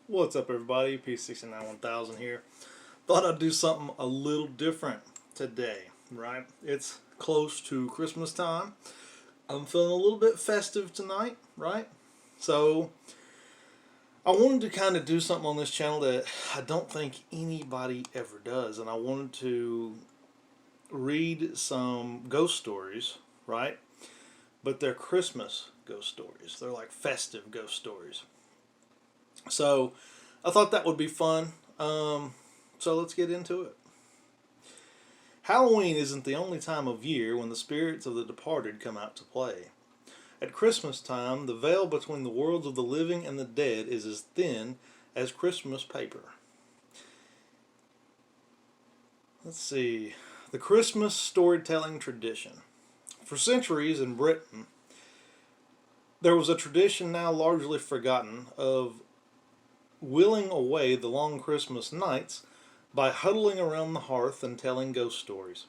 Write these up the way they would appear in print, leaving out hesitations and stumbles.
What's up, everybody? P691000 here. Thought I'd do something a little different today, right? It's close to Christmas time. I'm feeling a little bit festive tonight, right? So I wanted to kind of do something on this channel that I don't think anybody ever does, and I wanted to read some ghost stories, right? But they're Christmas ghost stories. They're like festive ghost stories. So I thought that would be fun. So let's get into it. Halloween isn't the only time of year when the spirits of the departed come out to play. At Christmas time, the veil between the worlds of the living and the dead is as thin as Christmas paper. Let's see. The Christmas storytelling tradition. For centuries in Britain, there was a tradition now largely forgotten of willing away the long Christmas nights by huddling around the hearth and telling ghost stories.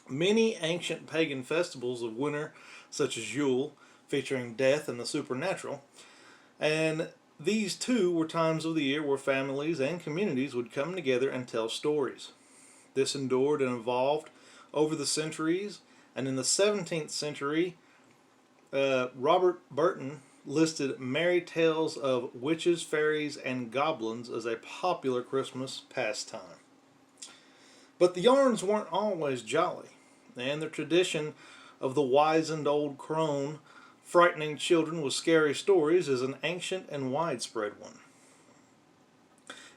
Many ancient pagan festivals of winter, such as Yule, featuring death and the supernatural, and these too were times of the year where families and communities would come together and tell stories. This endured and evolved over the centuries, and in the 17th century, Robert Burton listed merry tales of witches, fairies, and goblins as a popular Christmas pastime. But the yarns weren't always jolly, and the tradition of the wizened old crone frightening children with scary stories is an ancient and widespread one.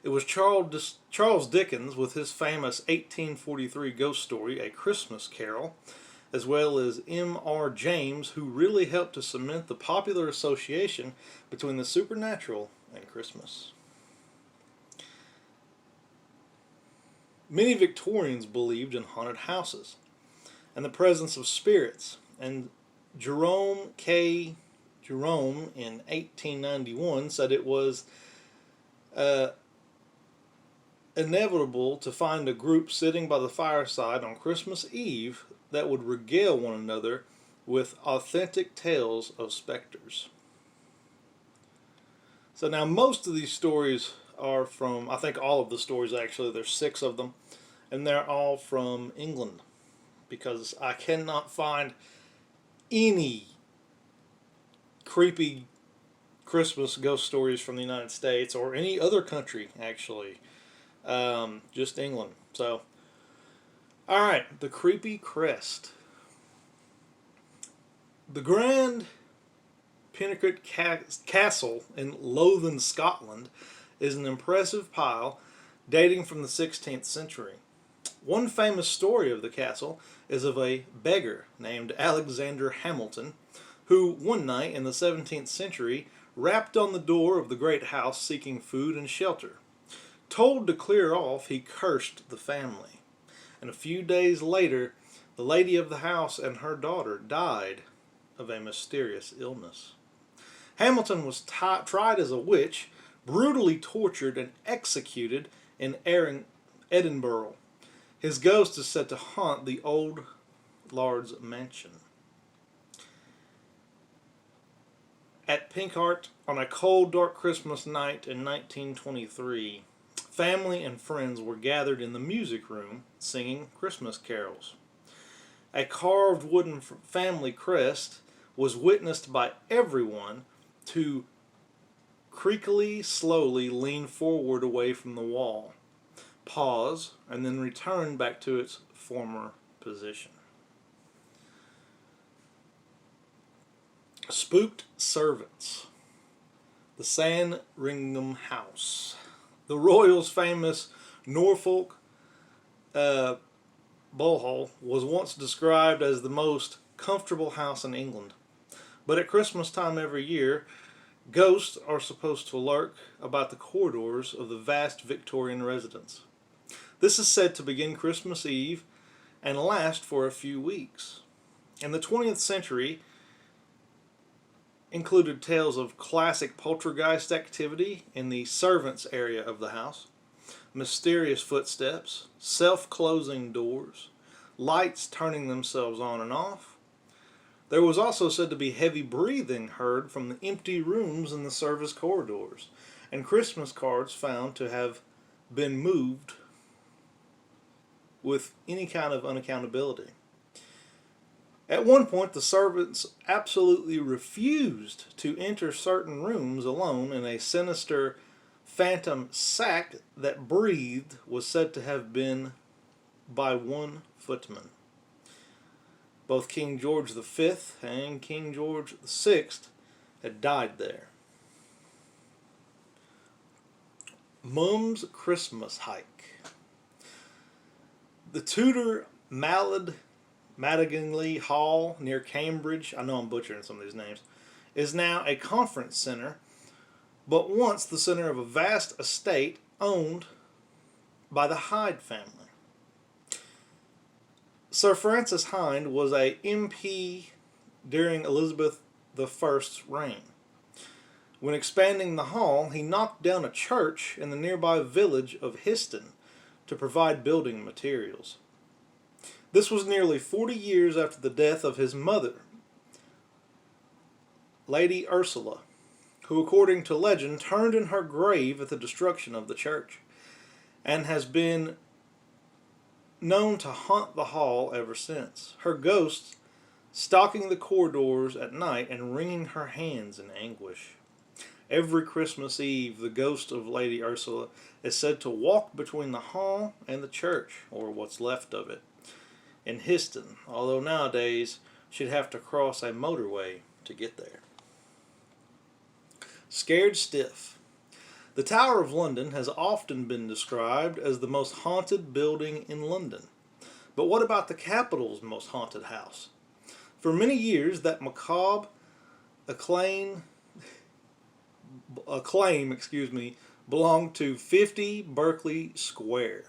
It was Charles Dickens with his famous 1843 ghost story, A Christmas Carol, as well as M.R. James, who really helped to cement the popular association between the supernatural and Christmas. Many Victorians believed in haunted houses and the presence of spirits, and Jerome in 1891 said it was inevitable to find a group sitting by the fireside on Christmas Eve that would regale one another with authentic tales of specters. So now most of these stories are from, I think all of the stories actually, there's 6 of them, and they're all from England, because I cannot find any creepy Christmas ghost stories from the United States or any other country actually, just England. So alright, the creepy crest. The Grand Pennicott Castle in Lothian, Scotland is an impressive pile dating from the 16th century. One famous story of the castle is of a beggar named Alexander Hamilton, who one night in the 17th century rapped on the door of the great house seeking food and shelter. Told to clear off, he cursed the family. And a few days later, the lady of the house and her daughter died of a mysterious illness. Hamilton was tried as a witch, brutally tortured, and executed in Edinburgh. His ghost is said to haunt the old Lord's mansion. At Pinkhart, on a cold, dark Christmas night in 1923, family and friends were gathered in the music room singing Christmas carols. A carved wooden family crest was witnessed by everyone to creakily, slowly lean forward away from the wall, pause, and then return back to its former position. Spooked servants. The Sandringham House. The royals' famous Norfolk Bullhall was once described as the most comfortable house in England. But at Christmas time every year, ghosts are supposed to lurk about the corridors of the vast Victorian residence. This is said to begin Christmas Eve and last for a few weeks. In the 20th century, included tales of classic poltergeist activity in the servants' area of the house, mysterious There was also said to be heavy breathing heard from the empty rooms in the service corridors, and Christmas cards found to have been moved with any kind of unaccountability. At one point, the servants absolutely refused to enter certain rooms alone, and a sinister phantom sack that breathed was said to have been by one footman. Both King George V and King George VI had died there. Mum's Christmas Hike. The Tudor Madiganley Hall near Cambridge, I know I'm butchering some of these names, is now a conference center, but once the center of a vast estate owned by the Hyde family. Sir Francis Hyde was a MP during Elizabeth I's reign. When expanding the hall, he knocked down a church in the nearby village of Histon to provide building materials. This was nearly 40 years after the death of his mother, Lady Ursula, who, according to legend, turned in her grave at the destruction of the church, and has been known to haunt the hall ever since, her ghost stalking the corridors at night and wringing her hands in anguish. Every Christmas Eve, the ghost of Lady Ursula is said to walk between the hall and the church, or what's left of it, in Histon, although nowadays she'd have to cross a motorway to get there. Scared Stiff. The Tower of London has often been described as the most haunted building in London. But what about the capital's most haunted house? For many years, that macabre acclaim belonged to 50 Berkeley Square,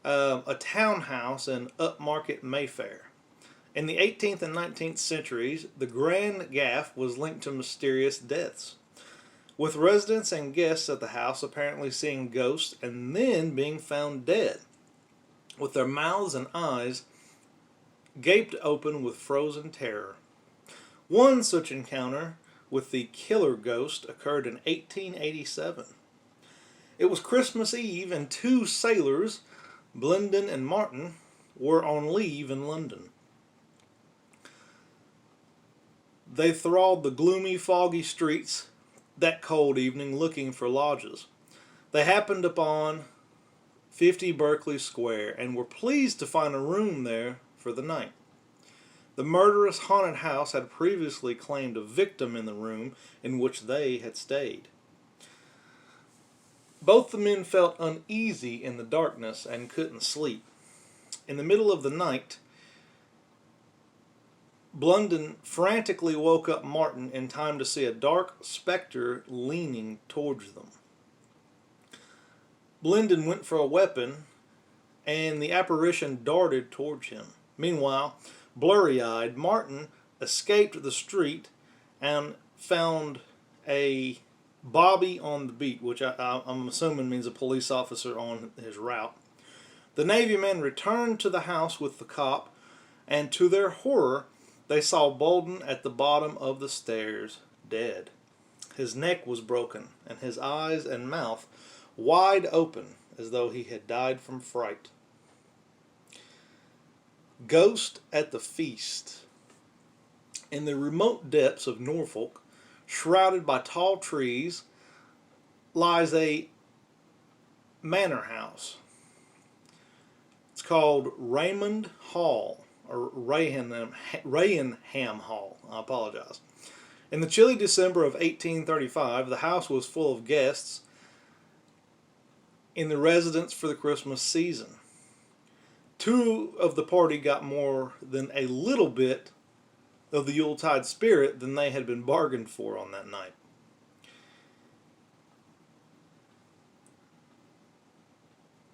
a townhouse in upmarket Mayfair. In the 18th and 19th centuries, the Grand Gaff was linked to mysterious deaths, with residents and guests at the house apparently seeing ghosts and then being found dead, with their mouths and eyes gaped open with frozen terror. One such encounter with the killer ghost occurred in 1887. It was Christmas Eve, and two sailors, Blendon and Martin, were on leave in London. They trawled the gloomy, foggy streets that cold evening looking for lodges. They happened upon 50 Berkeley Square and were pleased to find a room there for the night. The murderous haunted house had previously claimed a victim in the room in which they had stayed. Both the men felt uneasy in the darkness and couldn't sleep. In the middle of the night, Blundon frantically woke up Martin in time to see a dark specter leaning towards them. Blendon went for a weapon, and the apparition darted towards him. Meanwhile, blurry-eyed, Martin escaped the street and found a bobby on the beat, which I'm assuming means a police officer on his route. The Navy men returned to the house with the cop, and to their horror, they saw Bolden at the bottom of the stairs, dead. His neck was broken, and his eyes and mouth wide open, as though he had died from fright. Ghost at the Feast. In the remote depths of Norfolk, shrouded by tall trees, lies a manor house. It's called Raymond Hall, or Raynham Hall. I apologize. In the chilly December of 1835, the house was full of guests in the residence for the Christmas season. Two of the party got more than a little bit of the Yuletide spirit than they had been bargained for on that night.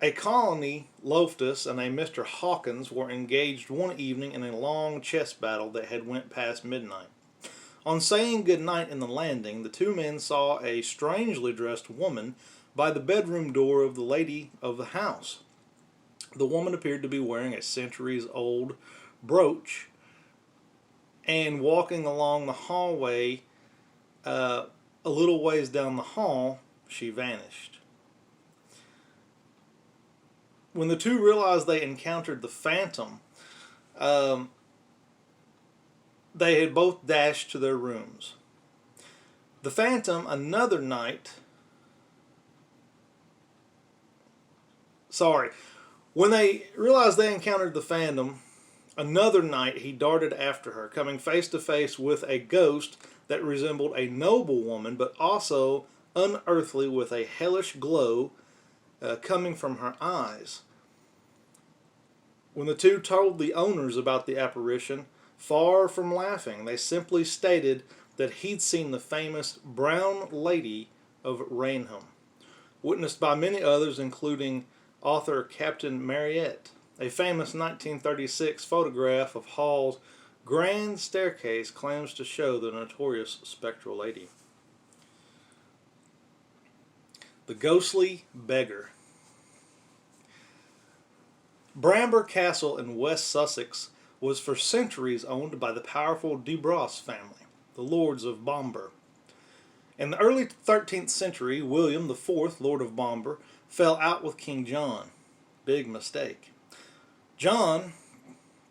A Colony Loftus and a Mr. Hawkins were engaged one evening in a long chess battle that had went past midnight. On saying good night in the landing, the two men saw a strangely dressed woman by the bedroom door of the lady of the house. The woman appeared to be wearing a centuries-old brooch and walking along the hallway, a little ways down the hall, she vanished. When the two realized they encountered the phantom, they had both dashed to their rooms. The phantom, another night, when they realized they encountered the phantom, another night he darted after her, coming face to face with a ghost that resembled a noble woman, but also unearthly, with a hellish glow coming from her eyes. When the two told the owners about the apparition, far from laughing, they simply stated that he'd seen the famous Brown Lady of Rainham, witnessed by many others, including author Captain Marryat. A famous 1936 photograph of Hall's grand staircase claims to show the notorious spectral lady. The Ghostly Beggar. Bramber Castle in West Sussex was for centuries owned by the powerful de Braose family, the Lords of Bomber. In the early 13th century, William IV, Lord of Bomber, fell out with King John. Big mistake. John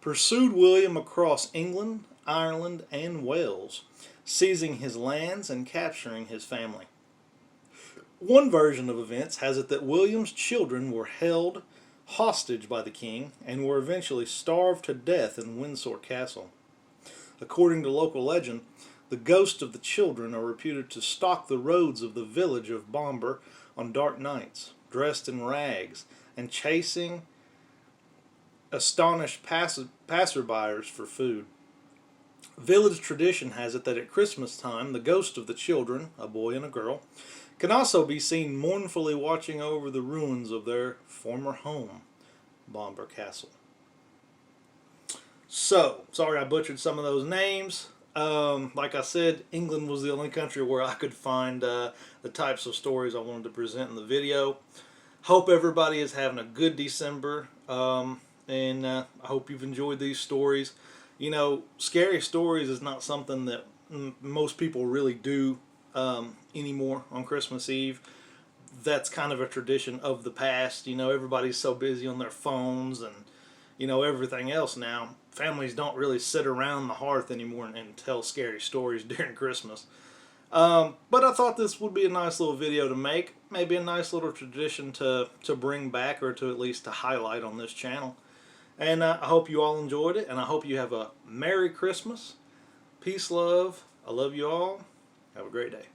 pursued William across England, Ireland, and Wales, seizing his lands and capturing his family. One version of events has it that William's children were held hostage by the king and were eventually starved to death in Windsor Castle. According to local legend, the ghosts of the children are reputed to stalk the roads of the village of Bomber on dark nights, dressed in rags, and chasing astonished passerbyers for food. Village tradition has it that at Christmas time, the ghost of the children, a boy and a girl, can also be seen mournfully watching over the ruins of their former home, Bomber Castle. So, sorry I butchered some of those names. Like I said, England was the only country where I could find the types of stories I wanted to present in the video. Hope everybody is having a good December, and I hope you've enjoyed these stories. You know, scary stories is not something that most people really do anymore on Christmas Eve. That's kind of a tradition of the past. You know, everybody's so busy on their phones and, you know, everything else now. Families don't really sit around the hearth anymore and tell scary stories during Christmas. But I thought this would be a nice little video to make. Maybe a nice little tradition to bring back, or to at least to highlight on this channel. And I hope you all enjoyed it, and I hope you have a Merry Christmas. Peace, love. I love you all. Have a great day.